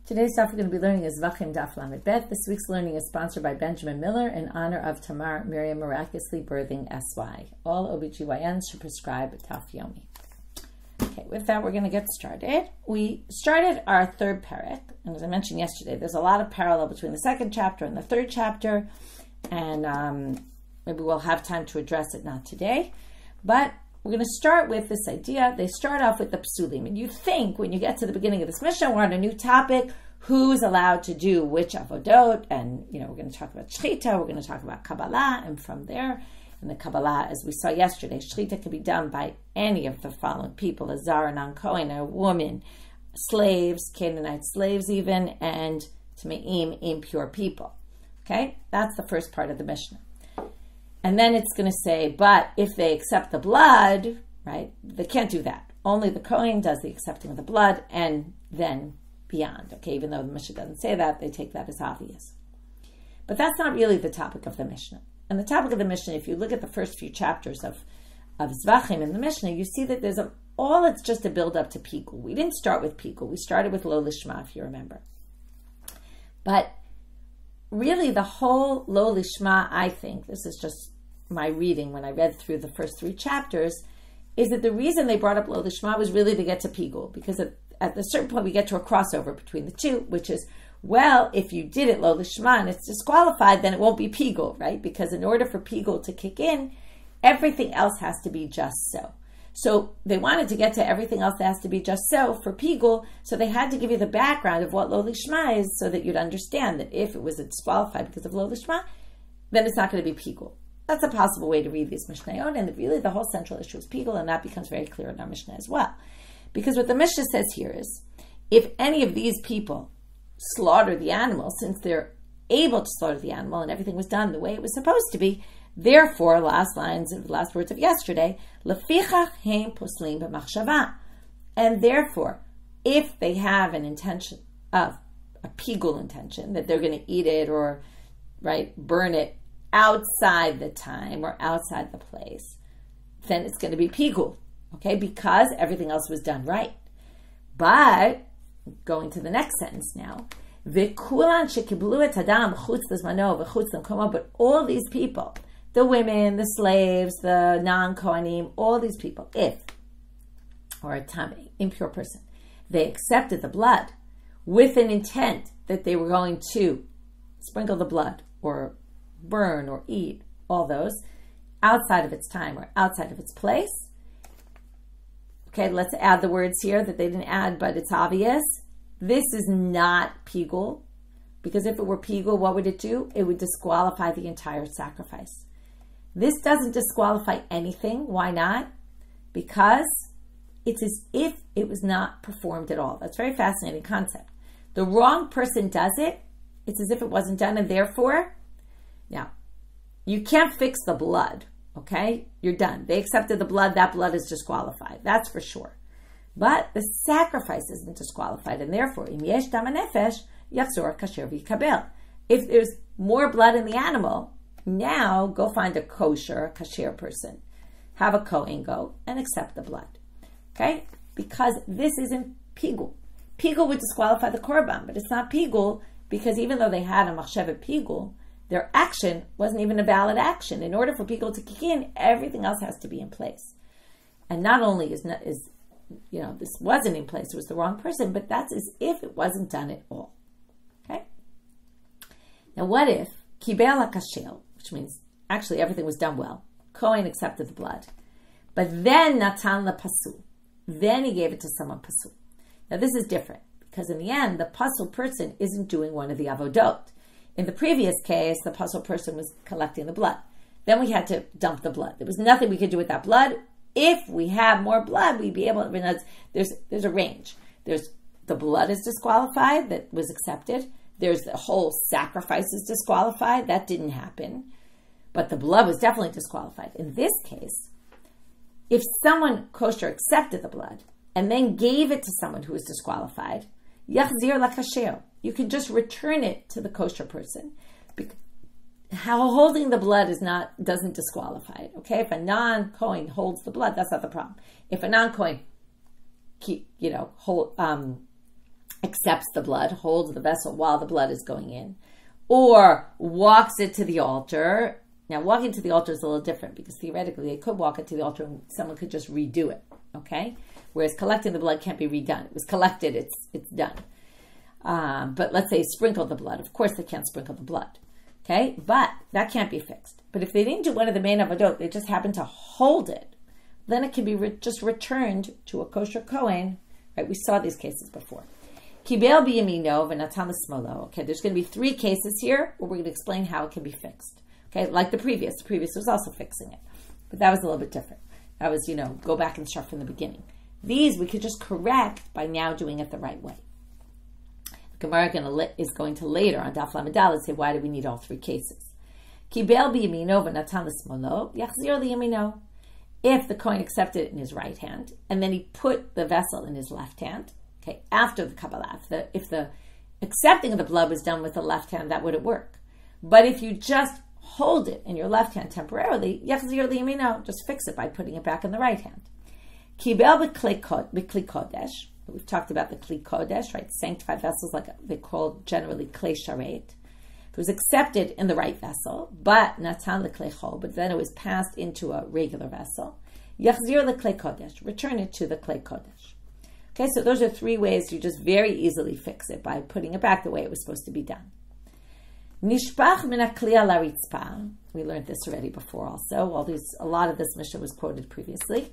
Today's stuff we're going to be learning is Zevachim Daf Lamed Bet. This week's learning is sponsored by Benjamin Miller in honor of Tamar Miriam miraculously birthing SY. All OBGYNs should prescribe Taf Yomi. Okay, with that we're going to get started. We started our third parak, and as I mentioned yesterday, there's a lot of parallel between the second chapter and the third chapter, and maybe we'll have time to address it, not today, but we're going to start with this idea. They start off with the psulim. And you think when you get to the beginning of this Mishna, we're on a new topic, who's allowed to do which avodot, and we're going to talk about shechita, we're going to talk about Kabbalah, and from there, in the Kabbalah, as we saw yesterday, shechita can be done by any of the following people: Azara, non-Kohen, a woman, slaves, Canaanite slaves even, and Tmeim, impure people. Okay, that's the first part of the Mishnah. And then it's going to say, but if they accept the blood, right, they can't do that. Only the Kohen does the accepting of the blood, and then beyond. Okay, even though the Mishnah doesn't say that, they take that as obvious. But that's not really the topic of the Mishnah. And the topic of the Mishnah, if you look at the first few chapters of Zevachim in the Mishnah, you see that there's it's just a build up to Pigul. We didn't start with Pigul. We started with Lo Lishma, if you remember. But really the whole Lo Lishma, I think, this is just my reading when I read through the first three chapters, is that the reason they brought up Lo Lishma was really to get to Pigul, because at a certain point we get to a crossover between the two, which is, well, if you did it Lo Lishma and it's disqualified, then it won't be Pigul, right? Because in order for Pigul to kick in, everything else has to be just so. So they wanted to get to everything else that has to be just so for Pigul, so they had to give you the background of what Lo Lishma is so that you'd understand that if it was disqualified because of Lo Lishma, then it's not going to be Pigul. That's a possible way to read these Mishnayot, and really the whole central issue is Pigul, and that becomes very clear in our Mishnah as well. Because what the Mishnah says here is, if any of these people slaughter the animal, since they're able to slaughter the animal and everything was done the way it was supposed to be, therefore, last words of yesterday, lefichach heim poslim b'machshava, and therefore, if they have an intention of a Pigul intention, that they're going to eat it or burn it outside the time or outside the place, then it's going to be Pigul, okay, because everything else was done right. But going to the next sentence now, v'kulan shekiblu et adam chutz l'zmano v'chutz l'mkomo, but all these people, the women, the slaves, the non-Kohanim, all these people, or a tamei, impure person, they accepted the blood with an intent that they were going to sprinkle the blood or burn or eat, all those, outside of its time or outside of its place. Okay, let's add the words here that they didn't add, but it's obvious. This is not Pigul, because if it were Pigul, what would it do? It would disqualify the entire sacrifice. This doesn't disqualify anything. Why not? Because it's as if it was not performed at all. That's a very fascinating concept. The wrong person does it, it's as if it wasn't done, and therefore, now, you can't fix the blood, okay? You're done. They accepted the blood, that blood is disqualified. That's for sure. But the sacrifice isn't disqualified, and therefore, im yesh dam hanefesh, yachzor kasher v'yikabel. If there's more blood in the animal, now go find a kosher, kasher person. Have a Kohen go and accept the blood, okay? Because this isn't Pigul. Pigul would disqualify the korban, but it's not Pigul, because even though they had a machshevet Pigul, their action wasn't even a valid action. In order for Pigul to kick in, everything else has to be in place. And not only is this wasn't in place, it was the wrong person, but that's as if it wasn't done at all. Okay? Now what if kibel hakashel, which means actually everything was done well, Kohen accepted the blood, but then natan la pasul, then he gave it to someone pasul. Now this is different, because in the end, the pasul person isn't doing one of the avodot. In the previous case, the pasul person was collecting the blood. Then we had to dump the blood. There was nothing we could do with that blood. If we have more blood, we'd be able to, there's a range. There's the blood is disqualified, that was accepted. There's the whole sacrifice is disqualified, that didn't happen. But the blood was definitely disqualified. In this case, if someone kosher accepted the blood and then gave it to someone who was disqualified, yachzir lakasher, you can just return it to the kosher person. How holding the blood doesn't disqualify it. Okay, if a non-Kohen holds the blood, that's not the problem. If a non-Kohen accepts the blood, holds the vessel while the blood is going in, or walks it to the altar. Now, walking to the altar is a little different because theoretically they could walk it to the altar and someone could just redo it, okay? Whereas collecting the blood can't be redone. It was collected, it's done. But let's say sprinkle the blood. Of course they can't sprinkle the blood, okay? But that can't be fixed. But if they didn't do one of the main avodot, they just happened to hold it, then it can be just returned to a kosher Kohen, right? We saw these cases before. Kibel biyamino v'natan l'smolo. Okay, there's going to be 3 cases here where we're going to explain how it can be fixed. Okay, like the previous. The previous was also fixing it. But that was a little bit different. That was, go back and start from the beginning. These we could just correct by now doing it the right way. The Gemara is going to later on Daf Lamed Daled say, why do we need all 3 cases? Kibel biyamino v'natan l'smolo yachzir liyamino. If the Kohen accepted it in his right hand, and then he put the vessel in his left hand, okay, after the Kabbalah, if the accepting of the blood was done with the left hand, that wouldn't work. But if you just hold it in your left hand temporarily, just fix it by putting it back in the right hand. Kibel b'kli kodesh. We've talked about the kli kodesh, right? Sanctified vessels, like they call generally klei sharet. It was accepted in the right vessel, but natan l'klei chol, but then it was passed into a regular vessel. Yachzir l'klei kodesh, return it to the klei kodesh. Okay, so those are 3 ways you just very easily fix it by putting it back the way it was supposed to be done. Nishpach min hakli al haritzpa. We learned this already before also. A lot of this Mishna was quoted previously.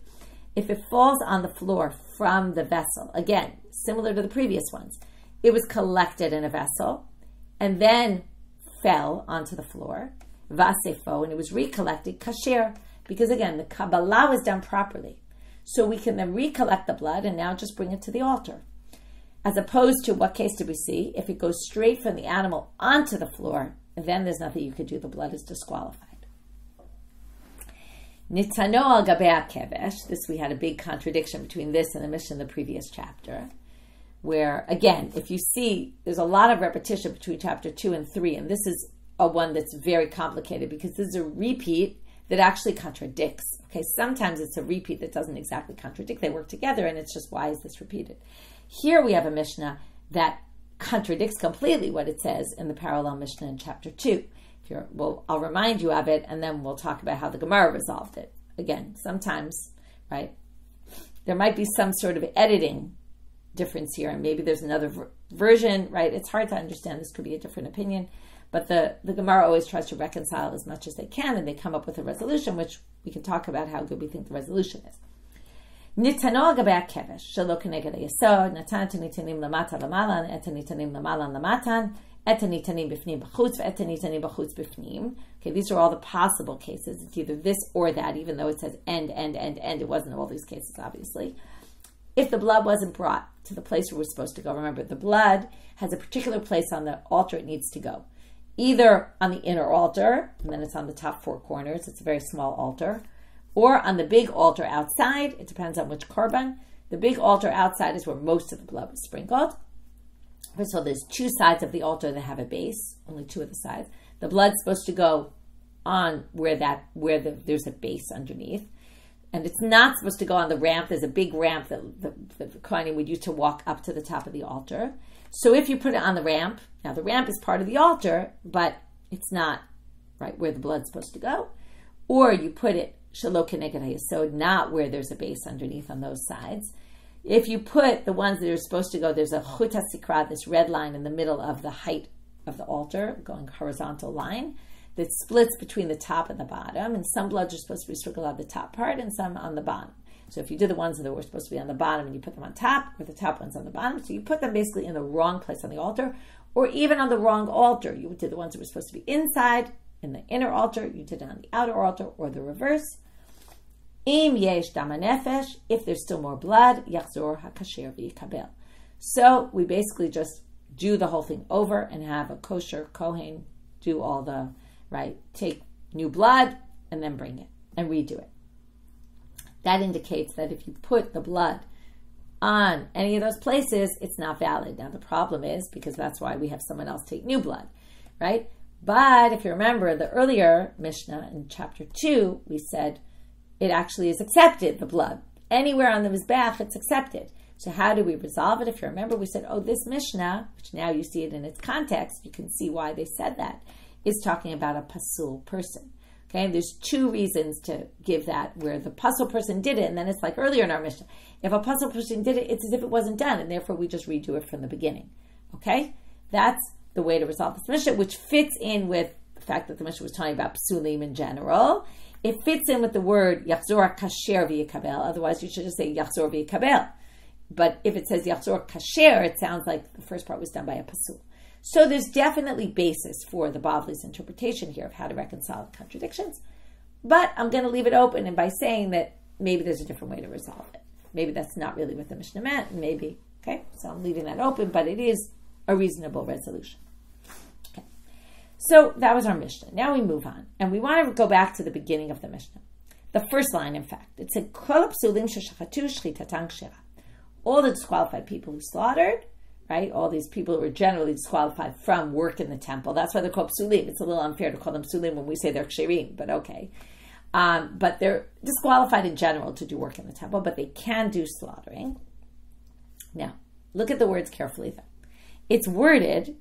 If it falls on the floor from the vessel, again, similar to the previous ones, it was collected in a vessel and then fell onto the floor, vasefo, and it was recollected, kasher, because again, the Kabbalah was done properly. So we can then recollect the blood and now just bring it to the altar. As opposed to, what case did we see? If it goes straight from the animal onto the floor, then there's nothing you could do. The blood is disqualified. Nitano al gabei kevesh. This, we had a big contradiction between this and the Mishna in the previous chapter, where, again, if you see, there's a lot of repetition between chapter 2 and 3, and this is a one that's very complicated because this is a repeat that actually contradicts. Okay, sometimes it's a repeat that doesn't exactly contradict. They work together, and it's just, why is this repeated? Here we have a Mishnah that contradicts completely what it says in the parallel Mishnah in chapter 2. I'll remind you of it, and then we'll talk about how the Gemara resolved it. Again, sometimes, right, there might be some sort of editing difference here, and maybe there's another version, right? It's hard to understand. This could be a different opinion, but the Gemara always tries to reconcile as much as they can, and they come up with a resolution, which we can talk about how good we think the resolution is. Nitano gabei kevesh shelo keneged yesod natan nitanim lamata lamalan et nitanim lamalan lamatan et nitanim bifnim b'chutz et nitanim b'chutz bifnim. Okay, these are all the possible cases. It's either this or that, even though it says end. It wasn't all these cases, obviously. If the blood wasn't brought to the place where we're supposed to go, remember, the blood has a particular place on the altar it needs to go. Either on the inner altar, and then it's on the top 4 corners. It's a very small altar. Or on the big altar outside. It depends on which korban. The big altar outside is where most of the blood was sprinkled. First of all, there's 2 sides of the altar that have a base. Only 2 of the sides. The blood's supposed to go on where there's a base underneath. And it's not supposed to go on the ramp. There's a big ramp that the Kohanim would use to walk up to the top of the altar. So if you put it on the ramp, now the ramp is part of the altar, but it's not right where the blood's supposed to go. Or you put it shelo keneged hayesod, not where there's a base underneath on those sides. If you put the ones that are supposed to go, there's a chut hasikra, this red line in the middle of the height of the altar, going horizontal line, that splits between the top and the bottom. And some bloods are supposed to be sprinkled on the top part and some on the bottom. So if you do the ones that were supposed to be on the bottom and you put them on top, or the top ones on the bottom, so you put them basically in the wrong place on the altar, or even on the wrong altar. You did the ones that were supposed to be inside, in the inner altar, you did it on the outer altar, or the reverse. Im yesh dama nefesh, if there's still more blood, yachzor hakasher v'yikabel. So we basically just do the whole thing over and have a kosher Kohen do all the, right, take new blood and then bring it and redo it. That indicates that if you put the blood on any of those places, it's not valid. Now the problem is, because that's why we have someone else take new blood, right? But if you remember the earlier Mishnah in chapter 2, we said it actually is accepted, the blood. Anywhere on the Mizbeach, it's accepted. So how do we resolve it? If you remember, we said, this Mishnah, which now you see it in its context, you can see why they said that, is talking about a pasul person. Okay, there's two reasons to give that, where the pasul person did it, and then it's like earlier in our Mishnah, if a pasul person did it, it's as if it wasn't done, and therefore we just redo it from the beginning. Okay, that's the way to resolve this Mishnah, which fits in with the fact that the Mishnah was talking about psulim in general. It fits in with the word yachzor kasher v'yikabel. Otherwise, you should just say yachzor v'yikabel. But if it says yachzor kasher, it sounds like the first part was done by a pasul. So there's definitely basis for the Bavli's interpretation here of how to reconcile the contradictions. But I'm going to leave it open, and by saying that maybe there's a different way to resolve it. Maybe that's not really what the Mishnah meant, and maybe, okay? So I'm leaving that open, but it is a reasonable resolution. Okay. So that was our Mishnah. Now we move on, and we want to go back to the beginning of the Mishnah. The first line, in fact, it said, Kol psulim sheshachatu shchitatan kshera. All the disqualified people who slaughtered, right? All these people who were generally disqualified from work in the temple. That's why they're called psulim. It's a little unfair to call them psulim when we say they're ksherim, but okay. But they're disqualified in general to do work in the temple, but they can do slaughtering. Now, look at the words carefully though. It's worded,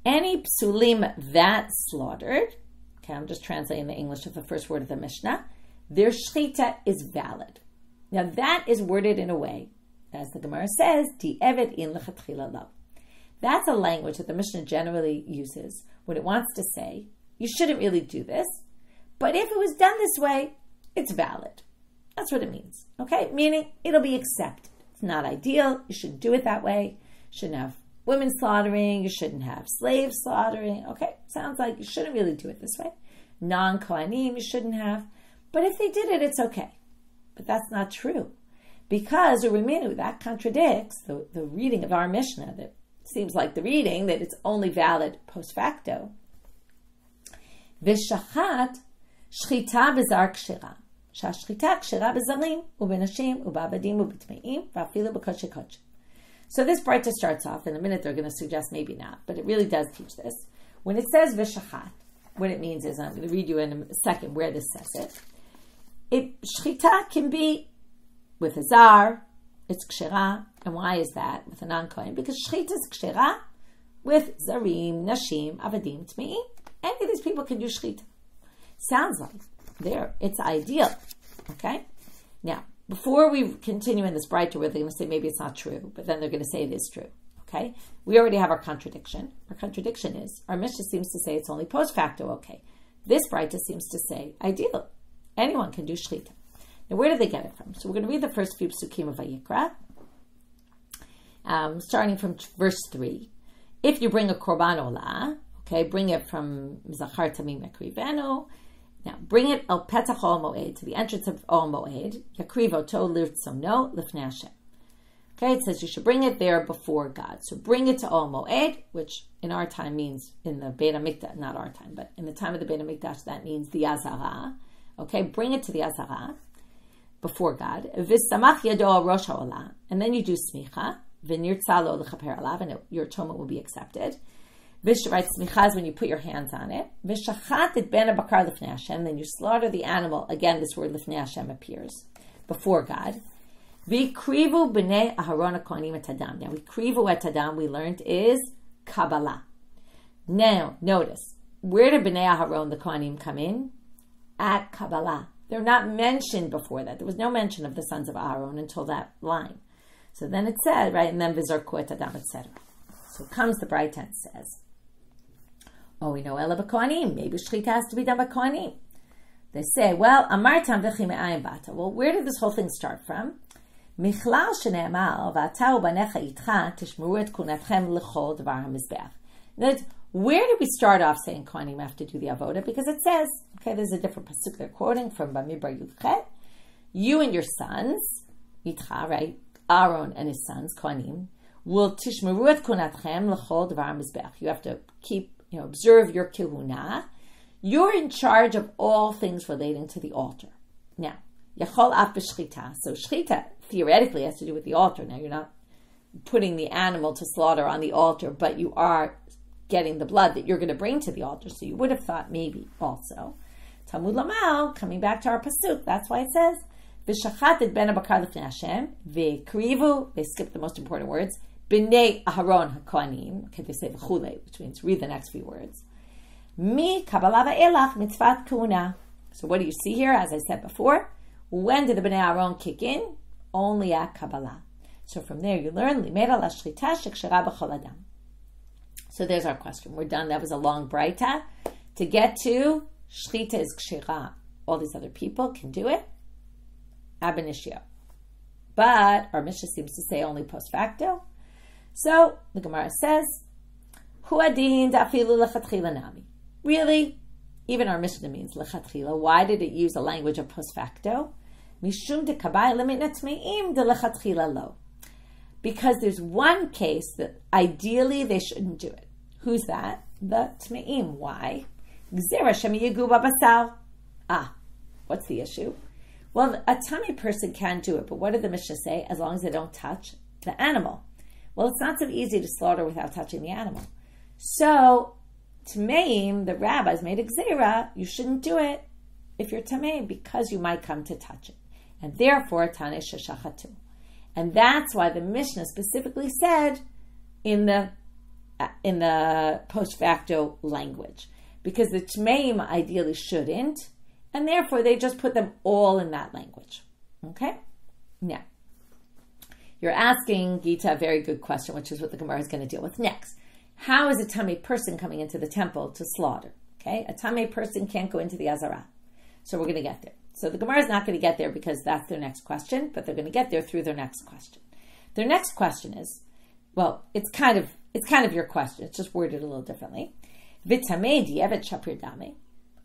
any psulim that slaughtered, okay, I'm just translating the English of the first word of the Mishnah, their shchita is valid. Now that is worded in a way, as the Gemara says, di eved in lechatchila lo. That's a language that the Mishnah generally uses when it wants to say, you shouldn't really do this, but if it was done this way, it's valid. That's what it means, okay? Meaning, it'll be accepted. It's not ideal, you shouldn't do it that way, you shouldn't have women slaughtering, you shouldn't have slaves slaughtering, okay? Sounds like you shouldn't really do it this way. Non-Kohanim, you shouldn't have, but if they did it, it's okay. But that's not true. Because that contradicts the reading of our Mishnah that seems like the reading that it's only valid post facto. V'shachat shchita b'zar kshera. Shashchita kshera b'zarim u'benashim u'ba'abadim u'b'tmeim v'afilu b'kodesh kodesh. So this braita starts off, in a minute they're going to suggest maybe not, but it really does teach this. When it says v'shachat, what it means is, I'm going to read you in a second where this says it. Shchita can be with a zar, it's kshera. And why is that? With a non-kohen? Because shchita is kshera with zarim, nashim, avadim, tmeim. Any of these people can do shchita. Sounds like it's ideal. Okay? Now, before we continue in this braita, where they're going to say maybe it's not true, but then they're going to say it is true. Okay? We already have our contradiction. Our contradiction is, our Mishnah seems to say it's only post facto okay. This braita seems to say ideal. Anyone can do shchita. Now, where did they get it from? So we're going to read the first few psukim of Vayikra, starting from verse 3. If you bring a korban olah, okay, bring it from Zachar Tamim Yakrivenu. Now, bring it al petach ol moed, to the entrance of ol moed, yakrivo to lirtzono lifnei Hashem. Okay, it says you should bring it there before God. So bring it to ol moed, which in our time means, in the Beit HaMikdash, not our time, but in the time of the Beit HaMikdash, that means the Azara. Okay, bring it to the Azara before God, v'samach yado al rosh ha'olah, and then you do smicha, v'nirtza lo l'chaper alav, and your atonement will be accepted. V'shvayt smicha is when you put your hands on it. V'shachat et ben ha'bakar lifnei Hashem, then you slaughter the animal. Again, this word lifnei Hashem appears before God. V'krivu b'nei Aharon ha'kohanim et hadam. Now, v'krivu et hadam, we learned, is Kabbalah. Now, notice, where did b'nei Aharon, the kohanim, come in? At Kabbalah. They're not mentioned before that. There was no mention of the sons of Aaron until that line. So then it said, right, and then v'zarku et adam, etc. So comes the braita and says, we know ela b'kohanim. Maybe shchita has to be done by kohanim. They say, well, amartam v'chi me'ayim bata. Well, where did this whole thing start from? Michlal shene'emal v'ata u'banecha itcha tishmeru et kunatchem l'chol dvar ha'mizbeach. Where did we start off saying kohanim have to do the avoda? Because it says, okay, there's a different pasuk they're quoting from Bamidbar Yudchet. You and your sons, Yitcha, right? Aaron and his sons, kohanim, will tishmeru et kunatchem l'chol dvar mizbeach. You have to keep, observe your kehuna. You're in charge of all things relating to the altar. Now, yachol af b'shchita. So shchita theoretically has to do with the altar. Now, you're not putting the animal to slaughter on the altar, but you are getting the blood that you're going to bring to the altar. So you would have thought maybe also. Talmud Lamal, coming back to our pasuk, that's why it says, V'shachatet ben abakar lifnei Hashem, v'krivu, they skip the most important words, b'nei Aharon hakohanim, okay, they say v'chule, which means read the next few words. Mi kabbalah va'elach mitzvat kuna. So what do you see here? As I said before, when did the Bnei Aaron kick in? Only at Kabbalah. So from there you learn, limera la shlita shekshara b'chol adam. So there's our question. We're done. That was a long braita. To get to, shlita is kshira. All these other people can do it. Ab initio. But our Mishna seems to say only post facto. So the Gemara says, hu adin da'afilu lechatchila nami. Really? Even our Mishna means lechatchila. Why did it use a language of post facto? Mishum de kabay limit natmeim de lechatchila lo. Because there's one case that ideally they shouldn't do it. Who's that? The tmeim. Why? What's the issue? Well, a tummy person can do it, but what did the Mishna say? As long as they don't touch the animal. Well, it's not so easy to slaughter without touching the animal. So, tmeim, the rabbis made a gzera, you shouldn't do it if you're tameim because you might come to touch it. And therefore, tanei sheshachatu. And that's why the Mishnah specifically said in the post facto language. Because the Tmeim ideally shouldn't, and therefore they just put them all in that language. Okay? Now, you're asking, Gita, a very good question, which is what the Gemara is going to deal with next. How is a Tamei person coming into the temple to slaughter? Okay? A Tamei person can't go into the Azara. So we're going to get there. So the Gemara is not going to get there because that's their next question, but they're going to get there through their next question. Their next question is, well, it's kind of your question. It's just worded a little differently. V'tamei di'evet shapir dame.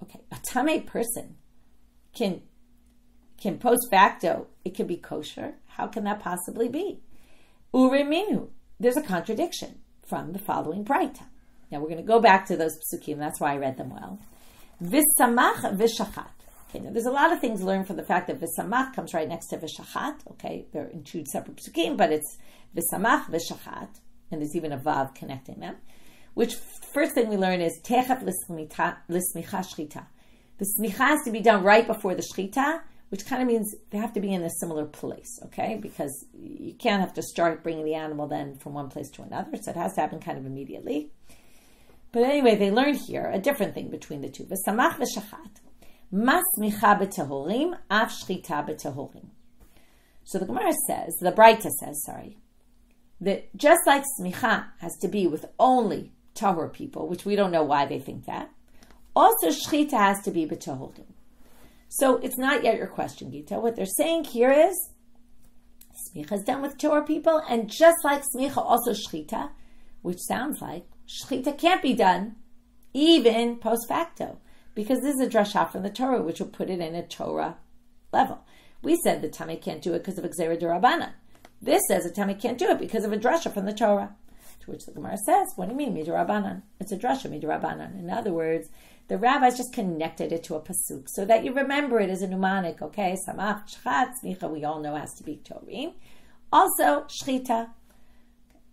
Okay, a tamei person can post facto, it can be kosher. How can that possibly be? Ureminu. There's a contradiction from the following braita. Now we're going to go back to those psukim. That's why I read them well. V'samach v'shachat. Okay, now there's a lot of things learned from the fact that v'samach comes right next to v'shachat. Okay, they're in two separate psukim, but it's v'samach v'shachat, and there's even a vav connecting them. Which first thing we learn is techat l'smicha shchita. The smicha has to be done right before the shchita, which kind of means they have to be in a similar place, okay? Because you can't have to start bringing the animal then from one place to another, so it has to happen kind of immediately. But anyway, they learned here a different thing between the two. V'samach v'shachat. Mas smicha b'tehorim, af shchita b'tehorim. So the Gemara says, the braita says, that just like smicha has to be with only tahor people, which we don't know why they think that, also shchita has to be b'tehorim. So it's not yet your question, Gita. What they're saying here is smicha is done with tahor people, and just like smicha, also shchita, which sounds like shchita can't be done even post facto, because this is a drasha from the Torah, which will put it in a Torah level. We said the Tamei can't do it because of a Gzera d'Rabbanan. This says a Tamei can't do it because of a drasha from the Torah. To which the Gemara says, what do you mean, midrabanan? It's a drasha, midrabanan. In other words, the rabbis just connected it to a pasuk so that you remember it as a mnemonic, okay? Samach, shchat, smicha, we all know has to be Torim. Also, shchita.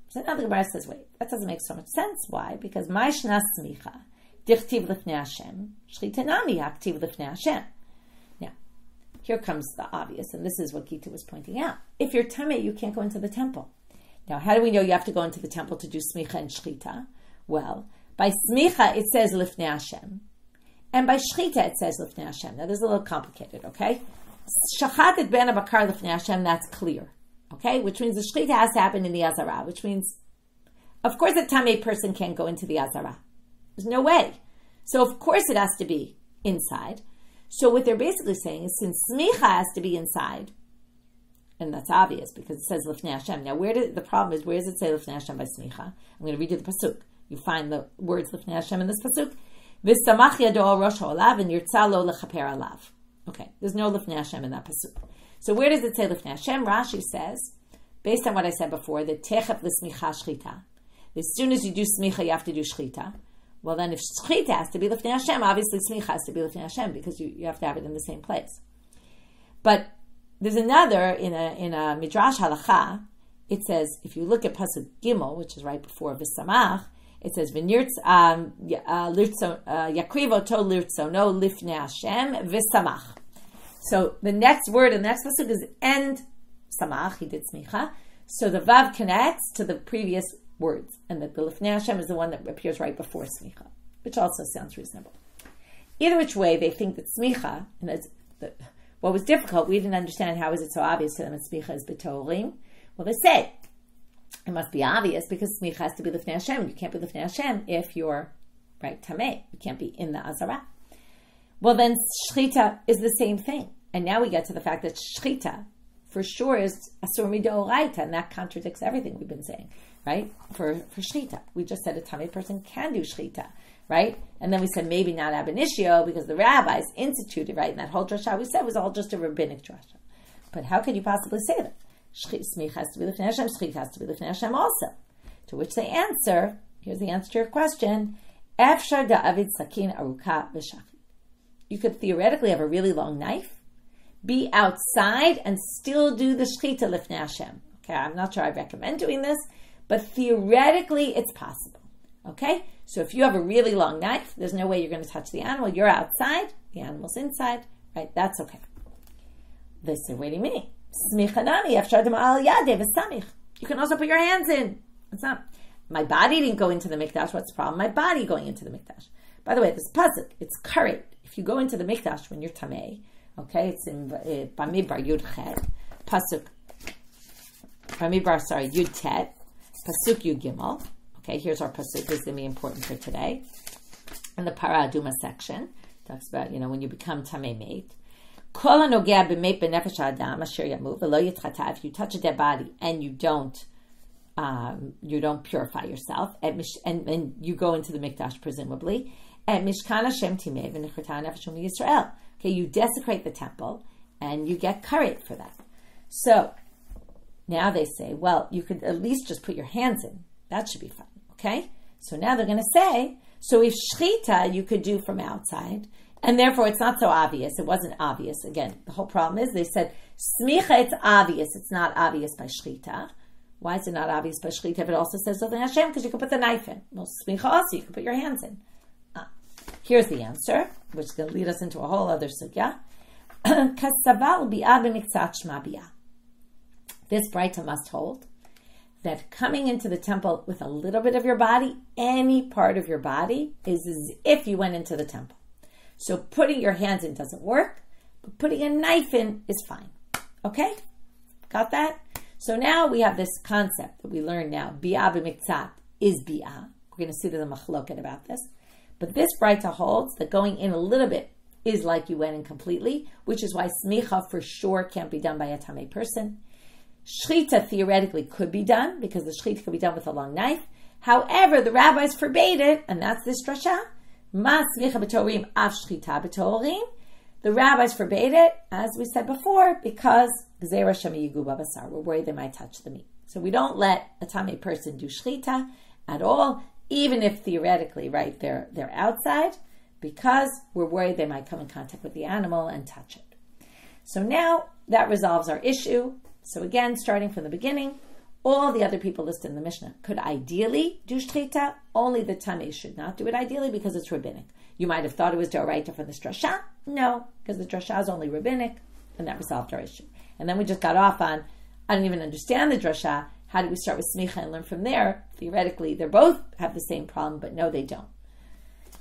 So now the Gemara says, wait, that doesn't make so much sense. Why? Because Mishna smicha, dichtiv lifnei Hashem, shchita nami haktiv lifnei Hashem. Now, here comes the obvious, and this is what Gita was pointing out. If you're tamei, you can't go into the temple. Now, how do we know you have to go into the temple to do smicha and shchita? Well, by smicha, it says lifnei Hashem. And by shchita, it says lifnei Hashem. Now, this is a little complicated, okay? Shachatet ben abakar lifnei Hashem, that's clear, okay? Which means the shchita has to happen in the Azara, which means, of course, a tamei person can't go into the Azara. There's no way. So, of course, it has to be inside. So, what they're basically saying is, since smicha has to be inside, and that's obvious because it says lifnei Hashem. Now, the problem is, where does it say lifnei Hashem by smicha? I'm going to read you the pasuk. You find the words lifnei Hashem in this pasuk. V'samach yado al rosh ha'olav and yirtzah lo lechaper alav. Okay, there's no lifnei Hashem in that pasuk. So where does it say lifnei Hashem? Rashi says, based on what I said before, that techet l'smicha shchita. As soon as you do smicha, you have to do shchita. Well, then if shchita has to be lifnei Hashem, obviously smicha has to be lifnei Hashem because you have to have it in the same place. But there's another, in a midrash halacha, it says, if you look at pasuk gimel, which is right before v'samach, it says, yakrivo to lirtzono lifnei Hashem v'samach. So the next word in the next pasuk is end samach. He did smicha. So the vav connects to the previous words, and the lifnei Hashem is the one that appears right before smicha, which also sounds reasonable. Either which way, they think that smicha, and that's what was difficult. We didn't understand how is it so obvious to them that smicha is b'torim. Well, they say it must be obvious because smicha has to be lifnei Hashem. You can't be lifnei Hashem if you're right tamei. You can't be in the Azara. Well, then shchita is the same thing. And now we get to the fact that shchita, for sure, is asur midoraita, and that contradicts everything we've been saying, right? For shchita. We just said a tamei person can do shchita, right? And then we said maybe not ab initio because the rabbis instituted, right? And that whole drasha we said was all just a rabbinic drasha. But how could you possibly say that? Smicha has to be lifnei Hashem, shchita has to be lifnei Hashem also. To which they answer, here's the answer to your question, Efshar da'avid sakin aruka v'shachit. You could theoretically have a really long knife, be outside, and still do the shchita lifnei Hashem. Okay, I'm not sure I recommend doing this, but theoretically it's possible. Okay, so if you have a really long knife, there's no way you're going to touch the animal. You're outside, the animal's inside, right? That's okay. They say, wait a minute. You can also put your hands in. It's not, my body didn't go into the mikdash. What's the problem? My body going into the mikdash. By the way, this pasuk, it's current. If you go into the mikdash when you're tamei, okay, it's in Bamidbar Yud Chet, pasuk, Bamidbar, Yud Tet, pasuk Yud Gimel. Okay, here's our pasuk. This is going to be important for today. In the Para Aduma section, talks about, when you become tamei mate. If you touch a dead body and you don't purify yourself, and you go into the mikdash presumably, okay, you desecrate the temple and you get karet for that. So now they say, well, you could at least just put your hands in. That should be fine. Okay, so now they're going to say, so if shchita you could do from outside, and therefore it's not so obvious. It wasn't obvious. Again, the whole problem is they said, smicha, it's obvious. It's not obvious by shchita. Why is it not obvious by shchita if it also says lifnei Hashem? Because you can put the knife in. Well, smicha also, you can put your hands in. Here's the answer, which is going to lead us into a whole other sugya. This braita must hold that coming into the temple with a little bit of your body, any part of your body, is as if you went into the temple. So putting your hands in doesn't work, but putting a knife in is fine. Okay? Got that? So now we have this concept that we learn now. Bi'ah b'miktzat is bi'ah. We're going to see there's a machloket about this. But this braita holds that going in a little bit is like you went in completely, which is why smicha for sure can't be done by a tamei person. Shchita theoretically could be done because the shchita could be done with a long knife. However, the rabbis forbade it, and that's this drasha. Ma smicha b'torim av shchita b'torim. The rabbis forbade it, as we said before, because we're worried they might touch the meat. So we don't let a tamei person do shchita at all, even if theoretically, right, they're outside, because we're worried they might come in contact with the animal and touch it. So now that resolves our issue. So again, starting from the beginning, all the other people listed in the Mishna could ideally do shchita. Only the tamei should not do it ideally because it's rabbinic. You might have thought it was d'oraita for the drasha. No, because the drasha is only rabbinic, and that resolved our issue. And then we just got off on, I don't even understand the drasha. How do we start with smicha and learn from there? Theoretically, they both have the same problem, but no, they don't.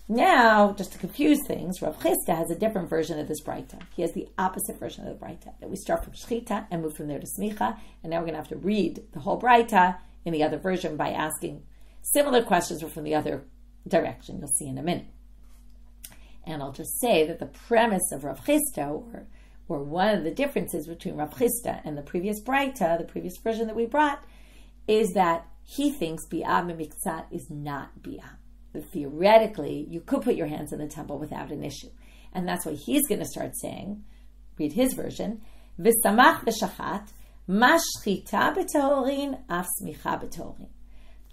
Now, just to confuse things, Rav Chisda has a different version of this braita. He has the opposite version of the braita, that we start from shchita and move from there to smicha, and now we're going to have to read the whole braita in the other version by asking similar questions but from the other direction. You'll see in a minute. And I'll just say that the premise of Rav Chisda, or one of the differences between Rav Chisda and the previous braita, the previous version that we brought, is that he thinks bi'ah b'miktzat is not bi'ah. Theoretically, you could put your hands in the temple without an issue. And that's what he's going to start saying. Read his version. V'samach v'shachat, ma shchita b'tohorin, af smicha b'tohorin.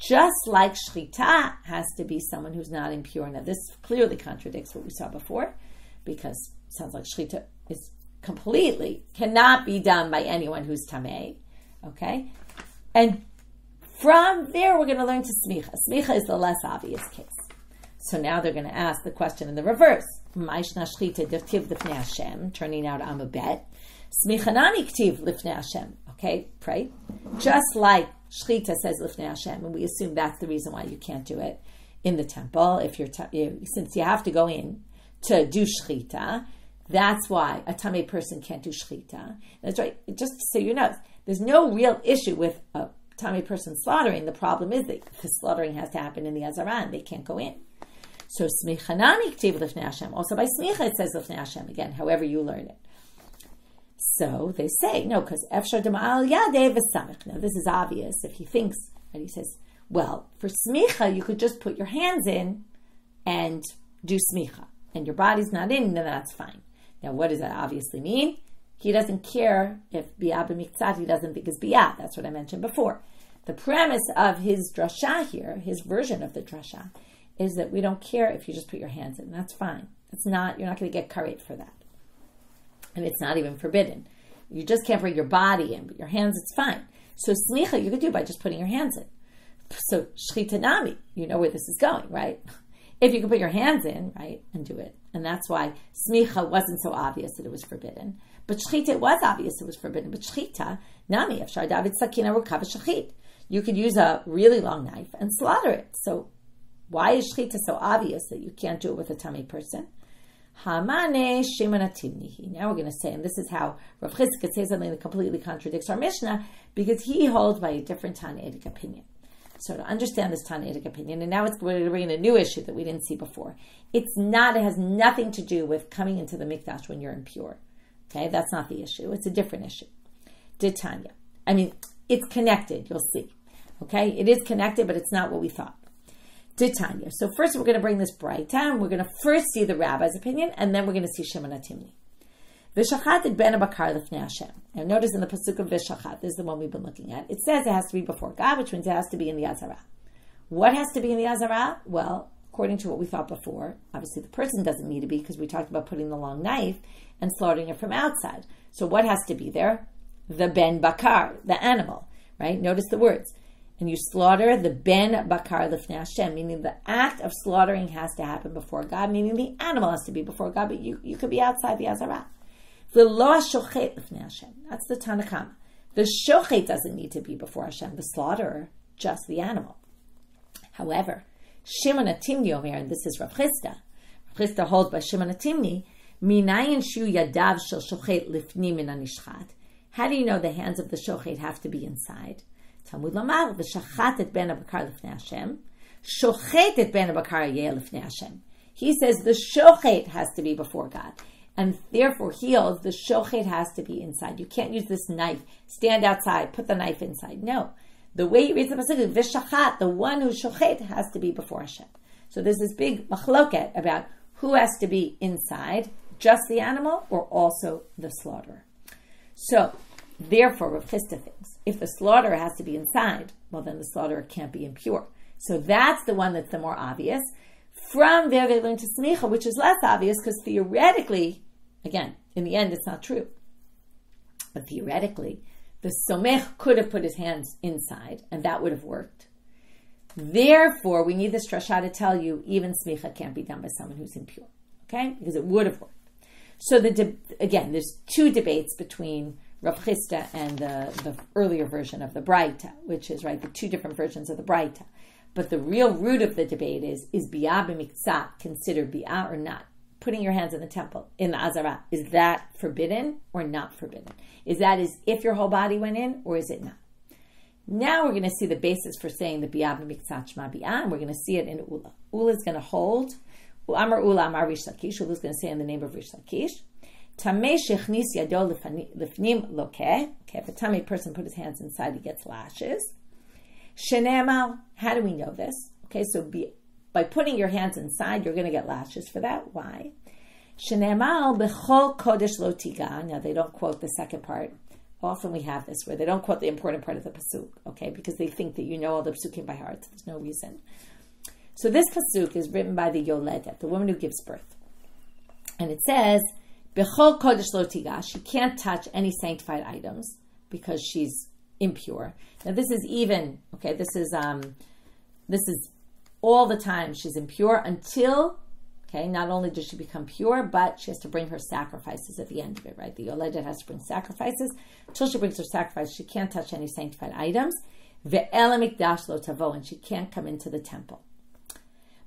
Just like shchita has to be someone who's not impure. Now this clearly contradicts what we saw before, because it sounds like shchita is completely, cannot be done by anyone who's tamei. Okay? And from there, we're going to learn to smicha. Smicha is the less obvious case. So now they're going to ask the question in the reverse. Mishna shchita dirtiv lifnei Hashem, turning out I'm a bet. Smicha nami ktiv lifnei Hashem. Okay, right? Just like shchita says lifnei Hashem, and we assume that's the reason why you can't do it in the temple. If since you have to go in to do shchita, that's why a tamei person can't do shchita. That's right. Just so you know, there's no real issue with a tamei person slaughtering. The problem is that the slaughtering has to happen in the Azara, and they can't go in. So smicha nami ktiv lifnei Hashem. Also by smicha it says lifnei Hashem again. However you learn it. So they say no, because efshar dema'al yadeh v'samich. Now this is obvious. If he thinks, and he says, well, for smicha you could just put your hands in and do smicha, and your body's not in, then that's fine. Now what does that obviously mean? He doesn't care if biyah b'miktzat, he doesn't think it's biyah. That's what I mentioned before. The premise of his drasha here, his version of the drasha, is that we don't care if you just put your hands in. That's fine. You're not going to get karet for that. And it's not even forbidden. You just can't bring your body in, but your hands, it's fine. So smicha you could do by just putting your hands in. So shchita nami, you know where this is going, right? If you can put your hands in, right, and do it. And that's why smicha wasn't so obvious that it was forbidden. But shchita, it was obvious it was forbidden. But shchita, nami, afshar david sakina rukav shachit. You could use a really long knife and slaughter it. So why is shchita so obvious that you can't do it with a tamei person? Hamane shimanatimnihi. Now we're going to say, and this is how Rav Chizkiah could say something that completely contradicts our Mishnah, because he holds by a different Tanaitic opinion. So to understand this Tanaitic opinion, and now we're going to bring in a new issue that we didn't see before. It has nothing to do with coming into the mikdash when you're impure. Okay, that's not the issue. It's a different issue. Ditanya. I mean, it's connected, you'll see. Okay, it is connected, but it's not what we thought. Ditanya. So first we're going to bring this braita, and we're going to first see the rabbi's opinion, and then we're going to see Shimon HaTimni. V'shachat et ben bakar lifnei Hashem. Now notice in the pasuk of V'shachat, this is the one we've been looking at, it says it has to be before God, which means it has to be in the Azara. What has to be in the Azara? Well, according to what we thought before, obviously the person doesn't need to be, because we talked about putting the long knife and slaughtering it from outside. So what has to be there? The ben bakar, the animal, right? Notice the words. And you slaughter the ben bakar lifnei Hashem, meaning the act of slaughtering has to happen before God, meaning the animal has to be before God, but you could be outside the Azara. V'lo shochet lifnei Hashem. That's the Tanakama. The shochet doesn't need to be before Hashem, the slaughterer, just the animal. However, Shimon HaTimni over here, and this is Rav Chizkiah. Rav Chizkiah holds by Shimon HaTimni, minayin shu yadav shel shochet lifni min hanishchat. How do you know the hands of the shochet have to be inside? Talmud Lamar, v'shachat et ben bakar lifnei Hashem, shochet et ben bakar yeh lifnei Hashem. He says the shochet has to be before God, and therefore he holds the shochet has to be inside. You can't use this knife, stand outside, put the knife inside. No. The way he reads the pasuk is v'shachat, the one who shochet has to be before Hashem. So there's this big machloket about who has to be inside, just the animal or also the slaughterer. So, therefore, Rav Chizkiah thinks, if the slaughterer has to be inside, well then the slaughterer can't be impure. So that's the one that's the more obvious. From there they learn to smicha, which is less obvious, because theoretically, again, in the end it's not true, but theoretically, the somech could have put his hands inside, and that would have worked. Therefore, we need this drasha to tell you even smicha can't be done by someone who's impure, okay? Because it would have worked. So again, there's two debates between Rav Chizkiah and the earlier version of the braita, which is right the two different versions of the braita. But the real root of the debate is biyah b'miktzat considered biyah or not? Putting your hands in the temple, in the Azara, is that forbidden or not forbidden? Is that as if your whole body went in, or is it not? Now we're going to see the basis for saying the biyah b'miktzat shema biyah, and we're going to see it in Ula. Ula is going to hold, Amar Ula Amar Rish Lakish, Ula is going to say in the name of Rish Lakish, Tamei shechnis yado lifnim lokeh. Okay, if a tamei person put his hands inside, he gets lashes. Shenemal, how do we know this? Okay, so by putting your hands inside, you're going to get lashes for that. Why? Shenemal bechol kodesh lo tiga. Now they don't quote the second part. Often we have this where they don't quote the important part of the pasuk, okay, because they think that you know all the pasukim by heart. There's no reason. So this pasuk is written by the yoledet, the woman who gives birth, and it says bechol kodesh lo tiga. She can't touch any sanctified items because she's impure. Now this is even, okay, this is all the time she's impure until, okay, not only does she become pure, but she has to bring her sacrifices at the end of it, right? The yoledet has to bring sacrifices. Until she brings her sacrifice, she can't touch any sanctified items. Ve'el mikdash lo tavo, and she can't come into the temple.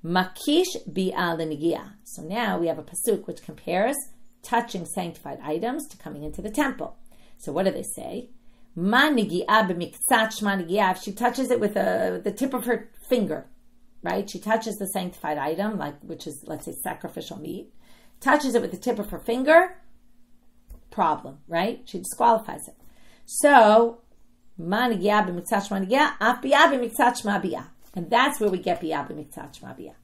Makish bi'al l'nigia. So now we have a pasuk which compares touching sanctified items to coming into the temple. So what do they say? Ma nigia b'miktzat shma nigia. If she touches it with the tip of her finger, right? She touches the sanctified item, like which is, let's say, sacrificial meat. Touches it with the tip of her finger. Problem, right? She disqualifies it. So ma nigia b'miktzat shma nigia, af bi'ah b'miktzat shma bi'ah. And that's where we get bi'ah b'miktzat shma bi'ah.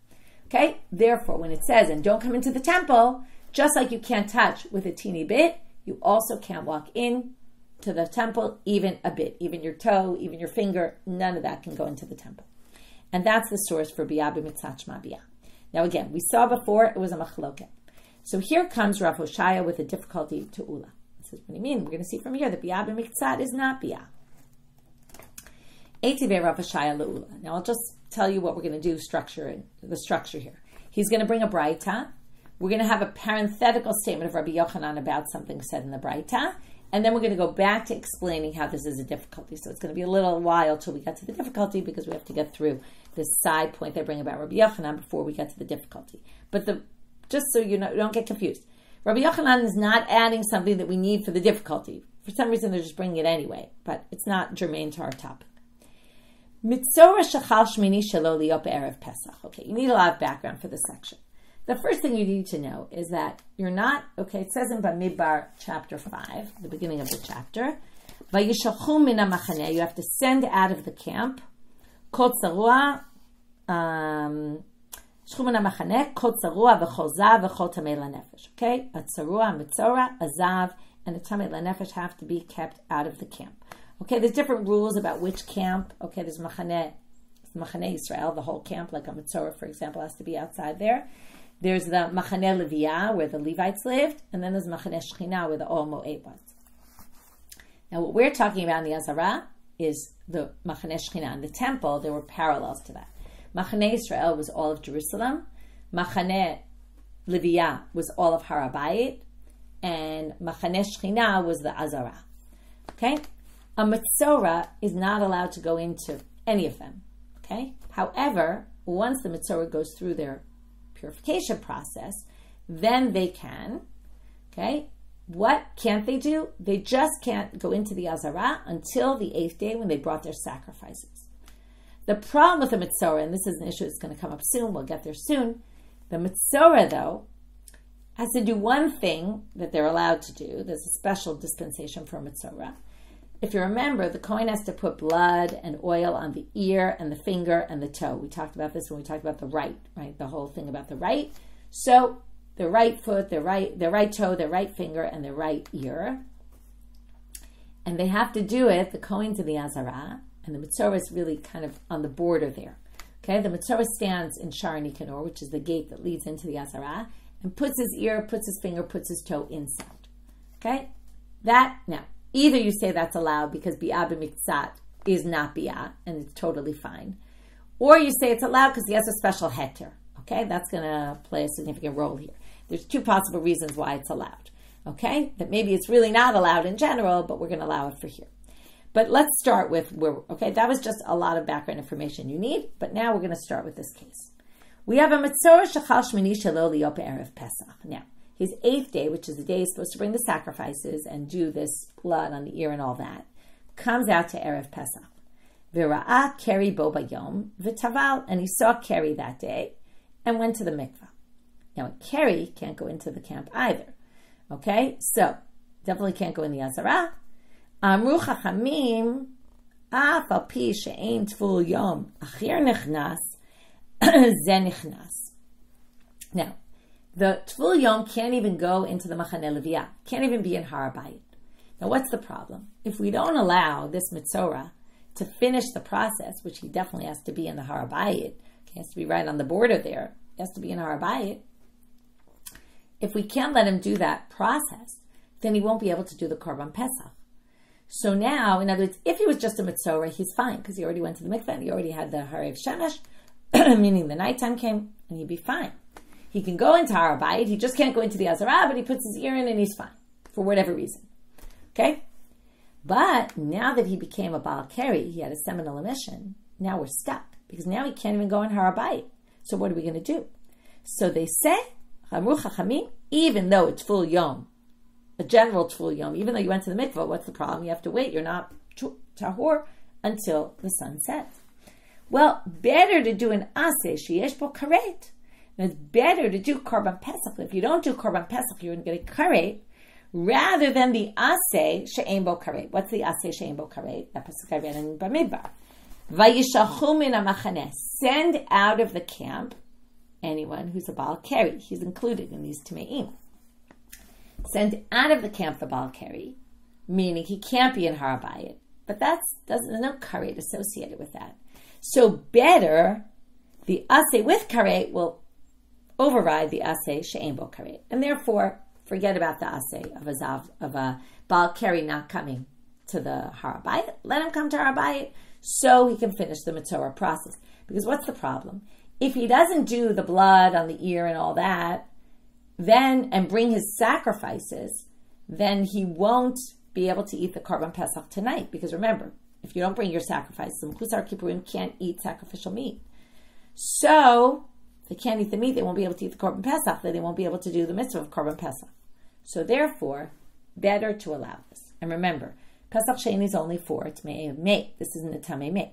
Okay? Therefore, when it says, and don't come into the temple, just like you can't touch with a teeny bit, you also can't walk in to the temple even a bit. Even your toe, even your finger, none of that can go into the temple. And that's the source for bi'ah b'miktzat shma bi'ah. Now again, we saw before it was a machloket. So here comes Rav Hoshaya with a difficulty to Ula. He says, what do you mean? We're going to see from here that bi'ah b'miktzat is not bi'ah. Now I'll just tell you what we're going to do, the structure here. He's going to bring a braita. We're going to have a parenthetical statement of Rabbi Yochanan about something said in the braita, and then we're going to go back to explaining how this is a difficulty. So it's going to be a little while till we get to the difficulty because we have to get through this side point they bring about Rabbi Yochanan before we get to the difficulty. But just so you know, don't get confused. Rabbi Yochanan is not adding something that we need for the difficulty. For some reason, they're just bringing it anyway, but it's not germane to our topic. Mitzora shachal shmini shelo liop erev Pesach. Okay, you need a lot of background for this section. The first thing you need to know is that you're not, okay, it says in Bamidbar chapter 5, the beginning of the chapter, Vayishalchu min hamachaneh, you have to send out of the camp, kol tzarua, shchu min hamachaneh, kol tzarua v'chol zav v'chol tamei lanefesh. Okay, a tzarua, mitzora, a zav, and a tamei lanefesh have to be kept out of the camp. Okay, there's different rules about which camp. Okay, there's Machaneh Yisrael, the whole camp, like a Mitzorah, for example, has to be outside there. There's the Machaneh Leviyah, where the Levites lived, and then there's Machaneh Shechina, where the Ol Moed was. Now, what we're talking about in the Azara is the Machaneh Shechina. In the temple, there were parallels to that. Machaneh Yisrael was all of Jerusalem. Machaneh Leviyah was all of Har HaBayit, and Machaneh Shechina was the Azara. Okay? A Mitzorah is not allowed to go into any of them. Okay? However, once the Mitzorah goes through their purification process, then they can. Okay? What can't they do? They just can't go into the Azara until the 8th day when they brought their sacrifices. The problem with the Mitzorah, and this is an issue that's going to come up soon, we'll get there soon, the Mitzorah, though, has to do one thing that they're allowed to do. There's a special dispensation for a Mitzorah. If you remember, the Kohen has to put blood and oil on the ear and the finger and the toe. We talked about this when we talked about the right? The whole thing about the right. So their right foot, their right toe, their right finger, and their right ear. And they have to do it, the Kohen's in the Azara, and the Mitzorah is really kind of on the border there. Okay, the Mitzorah stands in Shar Nikanor, which is the gate that leads into the Azara, and puts his ear, puts his finger, puts his toe inside. Okay? Now, either you say that's allowed because bi'ah b'miktzat is not bi'ah, and it's totally fine. Or you say it's allowed because he has a special heter. Okay? That's going to play a significant role here. There's two possible reasons why it's allowed. Okay? That maybe it's really not allowed in general, but we're going to allow it for here. But let's start with that was just a lot of background information you need, but now we're going to start with this case. We have a Mitzorah shachal shmini shelo liop erev Pesach. Now, his 8th day, which is the day he's supposed to bring the sacrifices and do this blood on the ear and all that, comes out to Erev Pesach. V'ra'ah keri bo bayom v'taval, and he saw Keri that day and went to the mikvah. Now, a Keri can't go into the camp either. Okay, so definitely can't go in the Azara. Amru chachamim af al pi she'ein tvul yom achir nichnas ze nichnas. Now, the Tvul Yom can't even go into the Machaneh Leviyah, can't even be in Har HaBayit. Now, what's the problem? If we don't allow this Mitzorah to finish the process, which he definitely has to be in the Har HaBayit, he has to be right on the border there, he has to be in Har HaBayit. If we can't let him do that process, then he won't be able to do the Korban Pesach. So now, in other words, if he was just a Mitzorah, he's fine, because he already went to the mikveh and he already had the Harev Shemesh. meaning the nighttime came, and he'd be fine. He can go into Har Bayit, he just can't go into the Azara, but he puts his ear in and he's fine, for whatever reason. Okay? But now that he became a Baal Keri, he had a seminal emission, now we're stuck, because now he can't even go in Har Bayit. So what are we going to do? So they say, Chamru Chachamim, even though it's full Yom, a general Tful Yom, even though you went to the mikvah, what's the problem? You have to wait. You're not tahor until the sun sets. Well, better to do an aseh sheyesh bo karet. It's better to do korban pesach. If you don't do korban pesach, you're going to get a karet, rather than the aseh she'ein bo karet. What's the aseh she'ein bo karet? That pasuk I read in Bamidbar. Vayishalchu min hamachaneh. Send out of the camp anyone who's a Baal Keri. He's included in these Tameim. Send out of the camp the Baal Keri, meaning he can't be in Har Bayit. But there's no karet associated with that. So better, the aseh with karet will override the aseh she'ein bo karet. And therefore, forget about the aseh of a Baal Keri not coming to the Har Bayit. Let him come to Har Bayit so he can finish the Mitzorah process. Because what's the problem? If he doesn't do the blood on the ear and all that, then, and bring his sacrifices, then he won't be able to eat the Korban Pesach tonight. Because remember, if you don't bring your sacrifices, the Mechusar Kippurim can't eat sacrificial meat. So, if they can't eat the meat, they won't be able to eat the Korban Pesach, then they won't be able to do the mitzvah of Korban Pesach. So therefore, better to allow this. And remember, Pesach Sheni is only for Tmei Meit. This isn't a Tamei Meit.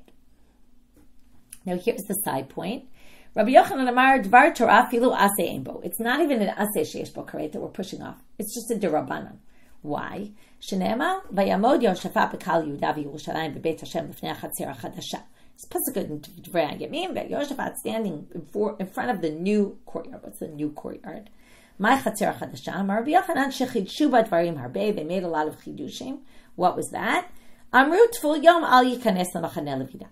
Now here's the side point. Rabbi Yochanan Amar Dvar Torah Filu Aseh Ein Bo. It's not even an Aseh Sheish Bo Karet that we're pushing off. It's just a Derabanan. Why? Shenema Vayamod Yoshafat Bekal Yehuda v'Yerushalayim b'Beit Hashem l'fnei HaChatzer HaChadasha. It's pasuk in Divrei Yamim that Yoshafat standing in front of the new courtyard. What's the new courtyard? My Chatzer HaChadasha. Rabbi Yochanan shechidshu b'dvarim harbe. They made a lot of chidushim. What was that? Amru Tful Yom Al Yikanes L'Machaneh Levida.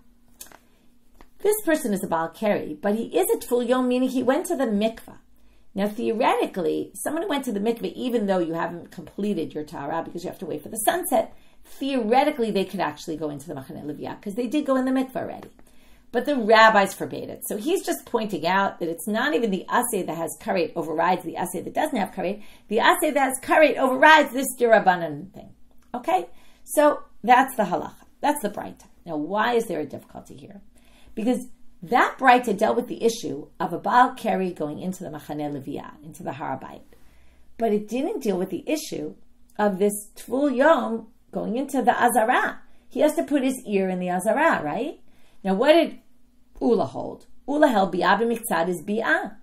This person is a Baal Keri, but he is a Tful Yom, meaning he went to the mikvah. Now, theoretically, someone who went to the mikveh, even though you haven't completed your Tahara because you have to wait for the sunset, theoretically, they could actually go into the Machaneh Leviyah because they did go in the mikveh already. But the rabbis forbade it. So he's just pointing out that it's not even the aseh that has karet overrides the aseh that doesn't have karet. The aseh that has karet overrides this dirabanan thing. Okay? So that's the halacha. That's the braita. Now, why is there a difficulty here? Because that braita dealt with the issue of a Baal Keri going into the Machaneh Leviyah, into the Har Bayit. But it didn't deal with the issue of this Tful Yom going into the Azara. He has to put his ear in the Azara, right? Now, what did Ula hold? Ula held Biyah b'miktzad is Biyah.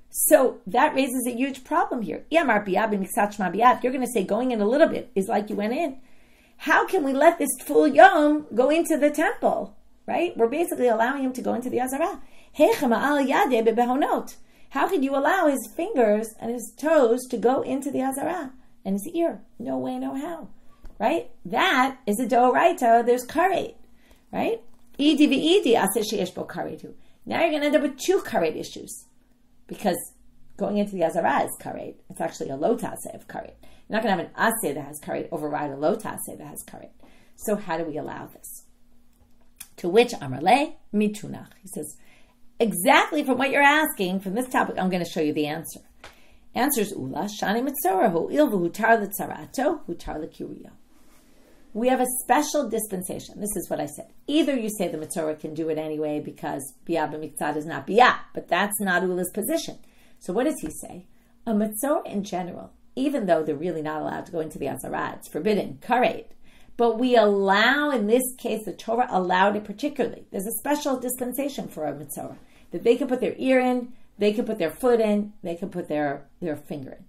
So that raises a huge problem here. Iyamar Biyah b'miktzad shma Biyah. If you're going to say going in a little bit is like you went in, how can we let this Tful Yom go into the temple? Right? We're basically allowing him to go into the Azara. How could you allow his fingers and his toes to go into the Azara and his ear? No way, no how. Right? That is a doraita. There's karet. Right? Now you're going to end up with two karet issues. Because going into the Azara is karet. It's actually a lotase of karet. You're not going to have an aseh that has karet override a lotase that has karet. So how do we allow this? To which Amarle mitunach. He says, exactly from what you're asking, from this topic, I'm going to show you the answer. Answers Ula, Shani Mitzorahu, Ilvu Hutar L'Tzarato, Hutar L'Kiriyo. We have a special dispensation. This is what I said. Either you say the Mitzorah can do it anyway because Biyah b'miktzad is not Biyah, but that's not Ula's position. So what does he say? A Mitzorah in general, even though they're really not allowed to go into the Azara, it's forbidden, karet. But we allow, in this case, the Torah allowed it particularly. There's a special dispensation for a Mitzorah, that they can put their ear in, they can put their foot in, they can put their finger in.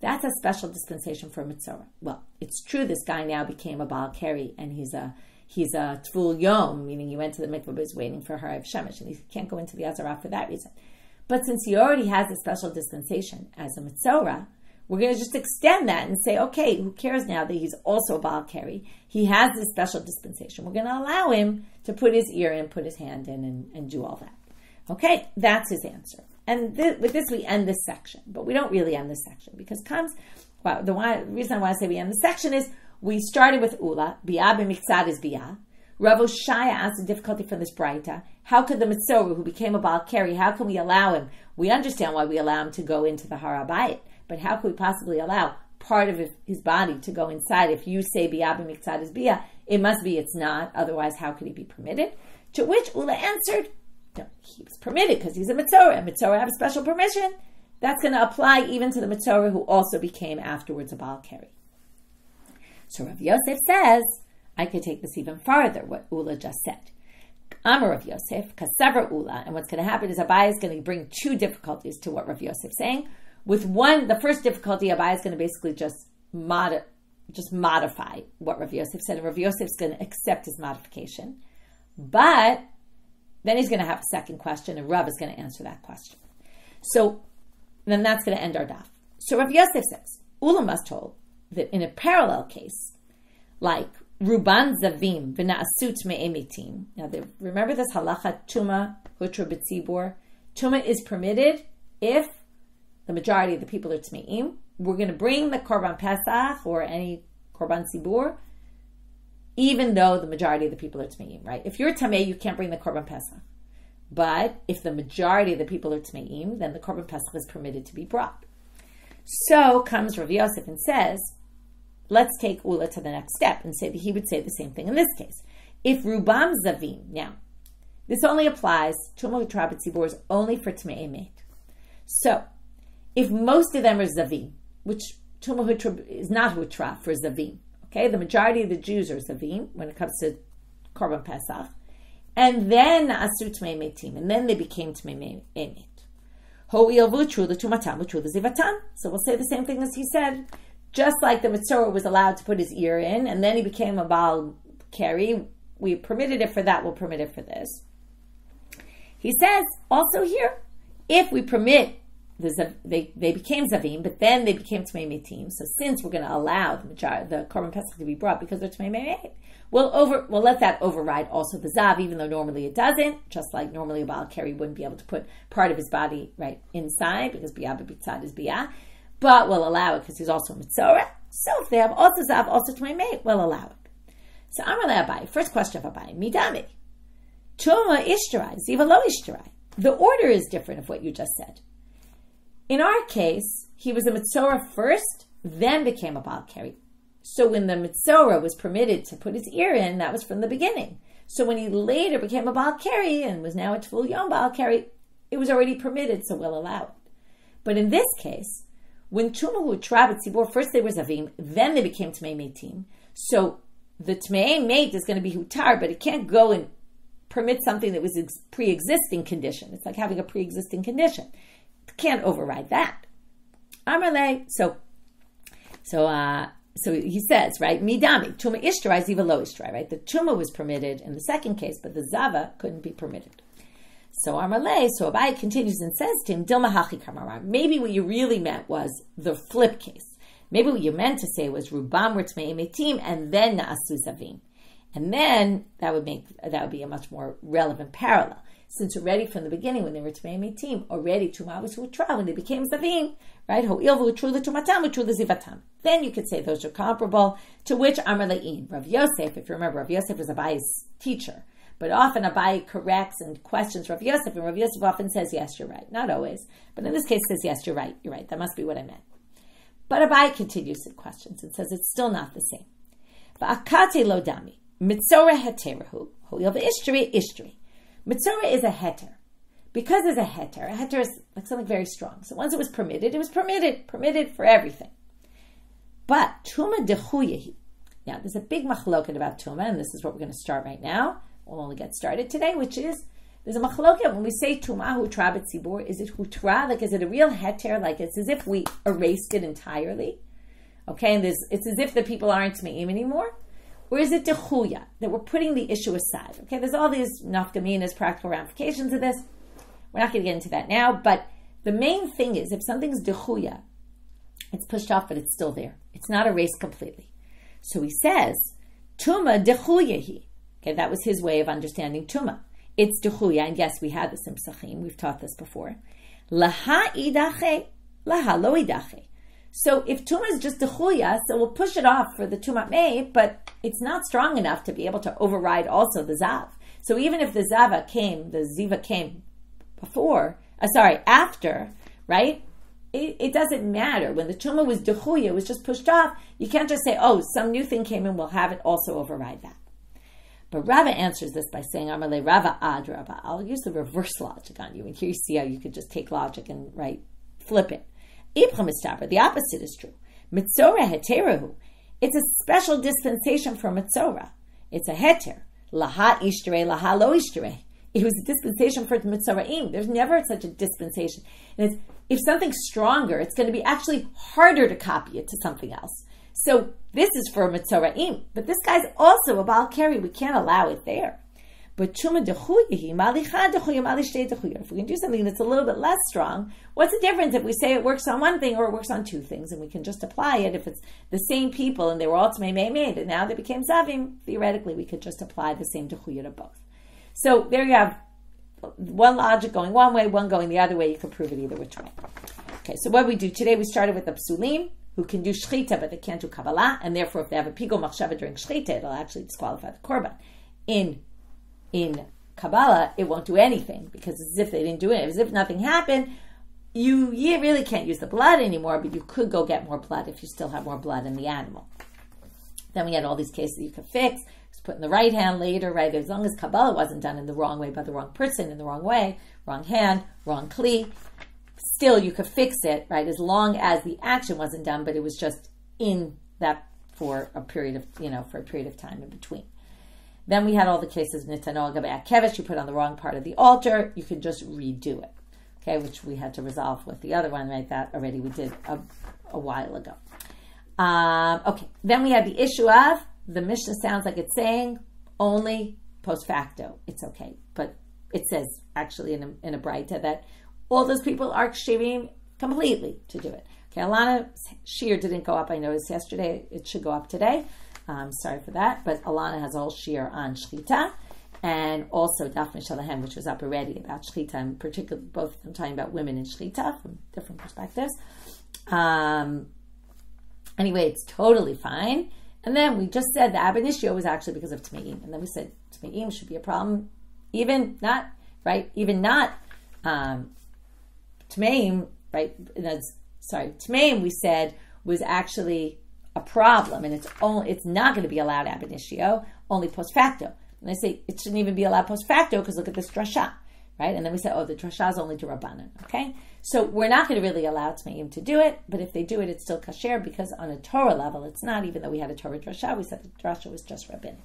That's a special dispensation for a Mitzorah. Well, it's true this guy now became a Baal Keri, and he's a Tful Yom, meaning he went to the mikvah but is waiting for Harav Shemesh, and he can't go into the Azara for that reason. But since he already has a special dispensation as a Mitzorah, we're going to just extend that and say, okay, who cares now that he's also a Baal Keri? He has this special dispensation. We're going to allow him to put his ear in, put his hand in, and do all that. Okay, that's his answer. And with this, we end this section. But we don't really end this section because the reason I want to say we end the section is we started with Ula. Biyah b'miktzad is Biyah. Rav Oshaya asked a difficulty from this braita. How could the Mitzorah, who became a Baal Keri, how can we allow him? We understand why we allow him to go into the Har HaBayit, but how could we possibly allow part of his body to go inside? If you say Biyah b'miktzad is Biyah, it must be it's not. Otherwise, how could he be permitted? To which Ula answered, no, he was permitted because he's a Mitzorah. Mitzorah have a special permission. That's going to apply even to the Mitzorah who also became afterwards a Baal Keri. So Rav Yosef says, I could take this even farther, what Ula just said. Amar Rav Yosef, Kasavra Ula, and what's going to happen is Abai is going to bring two difficulties to what Rav Yosef is saying. With one, the first difficulty, Abai is going to basically just modify what Rav Yosef said, and Rav Yosef is going to accept his modification. But then he's going to have a second question, and Rav is going to answer that question. So then that's going to end our daf. So Rav Yosef says, Ula must hold that in a parallel case, like Ruban Zavim v'na'asut me'emitim. Now, remember this halacha tuma hutra b'tzibur. Tuma is permitted if the majority of the people are tmeim. We're going to bring the korban pesach or any korban tzibur, even though the majority of the people are tmeim. Right? If you're tamei, you can't bring the korban pesach. But if the majority of the people are tmeim, then the korban pesach is permitted to be brought. So comes Rav Yosef and says, let's take Ula to the next step and say that he would say the same thing in this case. If Rubam Zavim, now, this only applies, Tumah Hutra B'tzibur is only for Tmei Emet. So, if most of them are Zavim, which Tumah Hutra is not Hutra for Zavim, okay, the majority of the Jews are Zavim when it comes to Korban Pesach, and then Asu Tmei Emetim, and then they became Tmei Emet. Ho'il V'utru the Tumatam, V'utru the Zivatam. So we'll say the same thing as he said. Just like the Mitzorah was allowed to put his ear in, and then he became a Baal Keri, we permitted it for that, we'll permit it for this. He says, also here, if we permit, they became Zavim, but then they became Tmei Metim, so since we're going to allow the Korban Pesach to be brought because they're Tmei Metim, we'll let that override also the Zav, even though normally it doesn't, just like normally a Baal Keri wouldn't be able to put part of his body right inside, because Biyah b'bitzad is Biyah. But we'll allow it because he's also a Mitzorah. So if they have also Zav, also Tmei Meit, we'll allow it. So Amar Abai, first question of Abai, Midami. Tuma Ishtarai, Ziva Lo Ishtarai. The order is different of what you just said. In our case, he was a Mitzorah first, then became a Baal Keri. So when the Mitzorah was permitted to put his ear in, that was from the beginning. So when he later became a Baal Keri and was now a Tful Yom Baal Keri, it was already permitted, so we'll allow it. But in this case, when Tumah Hutra B'tzibur, first they were Zavim, then they became Tmei Meitim. So the Tmei Meit is going to be Hutar, but it can't go and permit something that was a pre-existing condition. It's like having a pre-existing condition. It can't override that. Amarle, so he says, right, Midami, Tumah Ishtarai, Ziva Lo Ishtarai, right? The Tumah was permitted in the second case, but the Zava couldn't be permitted. So Amarle, so Abai continues and says to him, Dilma Hachi Kamarar. Maybe what you really meant was the flip case. Maybe what you meant to say was Rubam were Tmei Metim and then Na'asu Zavim. And then that would be a much more relevant parallel. Since already from the beginning when they were Tmei Metim, already Tumah was Hutra, when they became Zavim, right? Ho'il v'utru the Tumatam, v'utru the Zivatam. Then you could say those are comparable, to which Amarle'in, Rav Yosef, if you remember, Rav Yosef was Abai's teacher. But often Abai corrects and questions Rav Yosef, and Rav Yosef often says, yes, you're right. Not always. But in this case says, yes, you're right. That must be what I meant. But Abai continues the questions and says it's still not the same. Va'akate lo dami. Mitzorah heterahu. Ho'il v'ishtri ishtri. Mitzorah is a heter. Because it's a heter is like something very strong. So once it was permitted for everything. But Tuma dechuyehi. Now, there's a big machloket about Tuma, and this is what we're going to start right now. We'll only get started today, which is, there's a machloket when we say Tumah Hutra B'tzibur, is it Hutra, like is it a real heter, like it's as if we erased it entirely? Okay, and it's as if the people aren't Tme'im anymore? Or is it Dechuya, that we're putting the issue aside? Okay, there's all these nafkaminas, practical ramifications of this. We're not going to get into that now, but the main thing is, if something's Dechuya, it's pushed off, but it's still there. It's not erased completely. So he says, Tuma Dechuyahi. Okay, that was his way of understanding Tuma. It's Dechuya, and yes, we had this in Psachim, we've taught this before. Laha idache, laha lo idache. So if Tuma is just Dechuya, so we'll push it off for the Tumat Mei, but it's not strong enough to be able to override also the Zav. So even if the Ziva came after, right? It doesn't matter. When the Tuma was Dechuya, it was just pushed off, you can't just say, oh, some new thing came in, we'll have it also override that. But Rava answers this by saying, Amalei Rava ad Rava. I'll use the reverse logic on you. And here you see how you could just take logic and flip it. The opposite is true. Mitzora heterahu. It's a special dispensation for Mitzora. It's a heter. Laha ishtere, laha lo ishtere. It was a dispensation for Mitzoraim. There's never such a dispensation. And if something's stronger, it's going to be actually harder to copy it to something else. So this is for Mitzoraim. But this guy's also a Baal Keri. We can't allow it there. But Tuma dechuyahi, malicha dechuya, malishtei dechuya. If we can do something that's a little bit less strong, what's the difference if we say it works on one thing or it works on two things? And we can just apply it. If it's the same people and they were all Tmei made, and now they became Zavim, theoretically we could just apply the same dechuya to both. So there you have one logic going one way, one going the other way. You can prove it either which way. Okay, so what we do today, we started with the psulim, who can do shchita, but they can't do kabbalah, and therefore if they have a pigo machshava during shchita, it'll actually disqualify the korban. In Kabbalah, it won't do anything, because it's as if they didn't do it. As if nothing happened, you really can't use the blood anymore, but you could go get more blood if you still have more blood in the animal. Then we had all these cases you could fix. Just put in the right hand later, right? As long as Kabbalah wasn't done in the wrong way by the wrong person, in the wrong way, wrong hand, wrong kli, still you could fix it, right? As long as the action wasn't done, but it was just in that for a period of time in between. Then we had all the cases, Nitano Gabe Kevish, you put on the wrong part of the altar, you could just redo it, okay, which we had to resolve with the other one, right? That already we did a while ago. Okay, then we have the issue of, the Mishna sounds like it's saying, only post facto, it's okay. But it says, actually in a braita, that all those people are kshirim completely to do it. Okay, Alana's shear didn't go up, I noticed yesterday, it should go up today. Sorry for that, but Alana has a whole shiur on shchita, and also Daf Mishalahem, which was up already about shchita, and particularly both of them talking about women in shchita from different perspectives. Anyway, it's totally fine. And then we just said the ab initio was actually because of Tmeim, and then we said Tmeim should be a problem, even not Tmeim, right? Tmeim we said was actually a problem, and it's not going to be allowed ab initio, only post facto. And I say it shouldn't even be allowed post facto because look at this drasha, right? And then we say, oh, the drasha is only to Rabbanan, okay? So we're not going to really allow Tmeim to do it, but if they do it, it's still kasher because on a Torah level, it's not, even though we had a Torah drasha, we said the drasha was just rabbinic.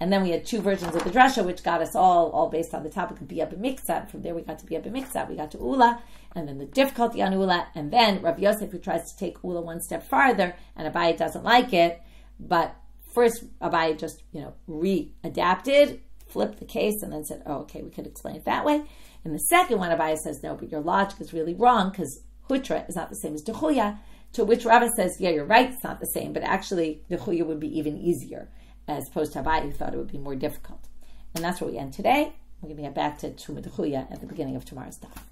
And then we had two versions of the drasha, which got us all based on the topic of Bia B'Miktzah. From there we got to Bia B'Miktzah, we got to Ula, and then the difficulty on Ula, and then Rav Yosef, who tries to take Ula one step farther, and Abaye doesn't like it, but first Abaye just, readapted, flipped the case, and then said, oh, okay, we could explain it that way. And the second one, Abaye says, no, but your logic is really wrong, because Hutra is not the same as Dechuya, to which Rava says, yeah, you're right, it's not the same, but actually Dechuya would be even easier, as opposed to Abaye, who thought it would be more difficult. And that's where we end today. We're going to get back to Tuma Dechuya at the beginning of tomorrow's daf.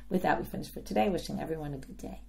With that, we finish for today. Wishing everyone a good day.